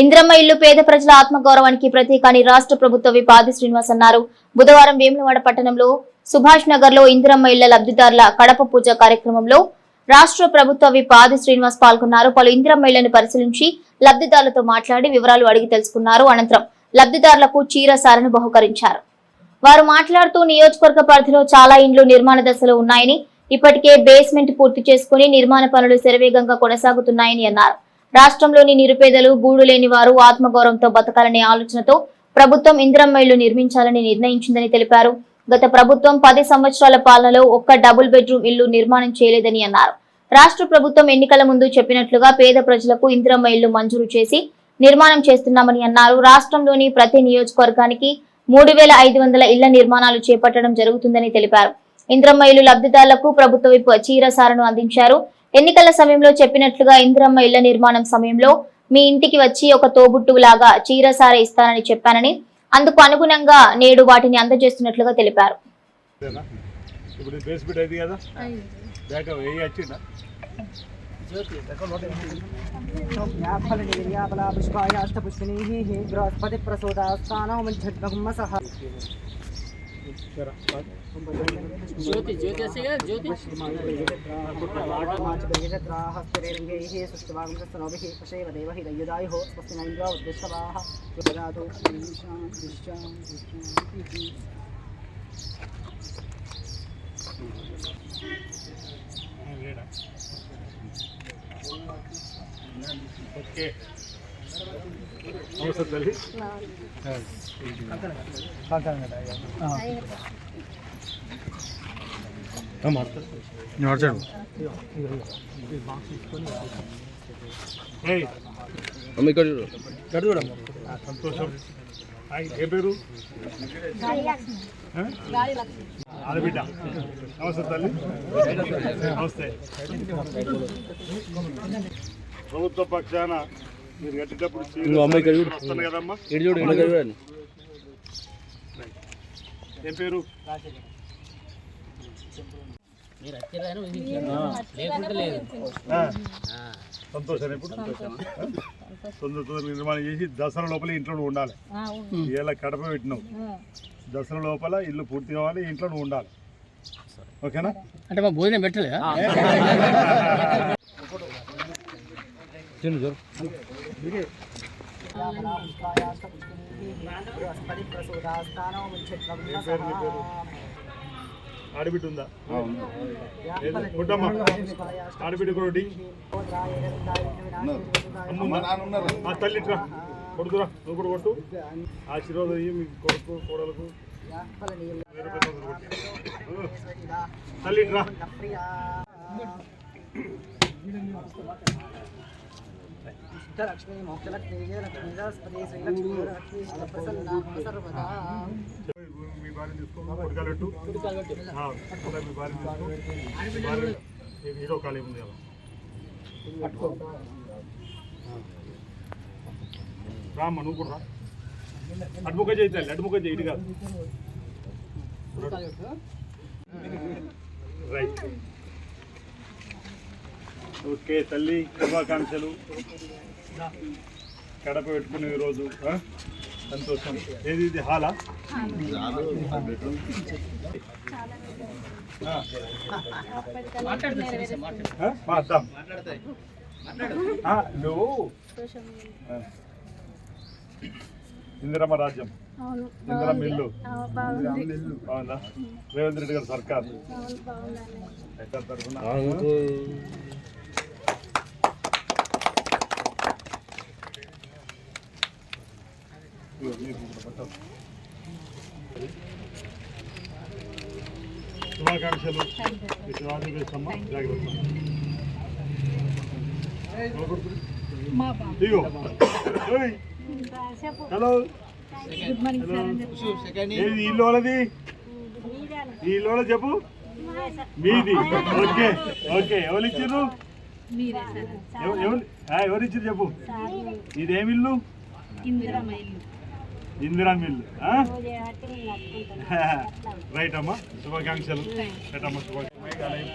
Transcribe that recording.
ఇంద్రమ్మ ఇల్లు పేద ప్రజల ఆత్మగౌరవానికి ప్రతీక అని రాష్ట్ర ప్రభుత్వ విప్ ఆది శ్రీనివాస్ అన్నారు. బుధవారం వేములవాడ పట్టణంలో సుభాష్ నగర్ లో ఇంద్రమ్మ ఇళ్ల లబ్ధిదారుల కడప పూజ కార్యక్రమంలో రాష్ట్ర ప్రభుత్వ విప్ ఆది శ్రీనివాస్ పాల్గొన్నారు. పలు ఇంద్రమ్మ ఇళ్లను పరిశీలించి లబ్ధిదారులతో మాట్లాడి వివరాలు అడిగి తెలుసుకున్నారు. అనంతరం లబ్ధిదారులకు చీర సారెను బహుకరించారు. వారు మాట్లాడుతూ నియోజకవర్గ పరిధిలో చాలా ఇండ్లు నిర్మాణ దశలో ఉన్నాయని, ఇప్పటికే బేస్మెంట్ పూర్తి చేసుకుని నిర్మాణ పనులు శరవేగంగా కొనసాగుతున్నాయని అన్నారు. రాష్ట్రంలోని నిరుపేదలు గూడు లేని వారు ఆత్మగౌరవంతో బతకాలనే ఆలోచనతో ప్రభుత్వం ఇంద్రమ్మ ఇళ్లు నిర్మించాలని నిర్ణయించిందని తెలిపారు. గత ప్రభుత్వం 10 సంవత్సరాల పాలనలో ఒక్క డబుల్ బెడ్రూమ్ ఇల్లు నిర్మాణం చేయలేదని అన్నారు. రాష్ట్ర ప్రభుత్వం ఎన్నికల ముందు చెప్పినట్లుగా పేద ప్రజలకు ఇంద్రమ్మ ఇళ్లు మంజూరు చేసి నిర్మాణం చేస్తున్నామని అన్నారు. రాష్ట్రంలోని ప్రతి నియోజకవర్గానికి 3500 ఇళ్ల నిర్మాణాలు చేపట్టడం జరుగుతుందని తెలిపారు. ఇంద్రమ్మ ఇల్లు లబ్ధిదారులకు ప్రభుత్వ విప్ చీర సారను అందించారు. ఎన్నికల సమయంలో చెప్పినట్లుగా ఇంద్రమ్మ ఇళ్ల నిర్మాణం సమయంలో మీ ఇంటికి వచ్చి ఒక తోబుట్టులాగా చీర సార ఇస్తానని చెప్పానని, అందుకు అనుగుణంగా నేడు వాటిని అందజేస్తున్నట్లుగా తెలిపారు. ज्योति ज्योति असेगा ज्योति ओके नमस्ते तल्ली సంతోషం. ఏ పేరు? ఆడబిడ్డ. నమస్తే తల్లి. నమస్తే. ప్రభుత్వ పక్షాన మీరు కట్టేటప్పుడు వస్తాను కదమ్మా. ఏం పేరు? సంతోషం. ఇప్పుడు తొందర నిర్మాణం చేసి దసరా లోపల ఇంట్లో నువ్వు ఉండాలి. ఇలా కడప పెట్టినావు, దసరా లోపల ఇల్లు పూర్తి కావాలి, ఇంట్లో నువ్వు ఉండాలి. ఓకేనా? అంటే మా భోజనం పెట్టలే ఆడబిడ్డ ఉందా? కొట్టమ్మా ఆడబిడ్డ కొట్టి తల్లిట్రా కొడుతురా, నువ్వు కూడా కొట్టు. ఆశీర్వాదం అయ్యి మీ కొడుకు కోడలకు తల్లిట్రా. లక్ష్మీ మోక్షలక్ష్మీ లక్ష్మీ శ్రీలక్ష్మీ లక్ష్మీ ప్రసన్న సర్వదా. మీ భార్య తీసుకో, కొడుకాలట్టు మీ భార్య తీసుకో. హీరో ఖాళీ ఉంది కదా, రామ్మ నువ్వు కూడా రా. అడ్ముఖ చేయి తల్లి, అడ్ముఖ చేయి, ఇటు కాదు. రైట్. ఓకే తల్లి, శుభాకాంక్షలు. కడప పెట్టుకునే ఈరోజు సంతోషం. ఏది ఇది హాలా? నువ్వు ఇందిరమ్మ రాజ్యం, ఇందిరమ్మ ఇల్లు బాగుందా? రేవంత్ రెడ్డి గారి సర్కార్ తరఫున శుభాకాంక్షలు. ఆశీర్వదిస్తామ్మా, జాగ్రత్త. హలో, ఏది ఇల్లు వాళ్ళది? ఈ ఇల్లు వాళ్ళ చెప్పు. మీది? Okay okay. ఎవరు ఇచ్చారు? ఎవరు ఇచ్చారు చెప్పు. ఇదేమి ఇల్లు? ఇందిరా మిల్లు. రైట్ అమ్మా, శుభాకాంక్షలు. రైట్ అమ్మా, శుభాకాంక్షలు.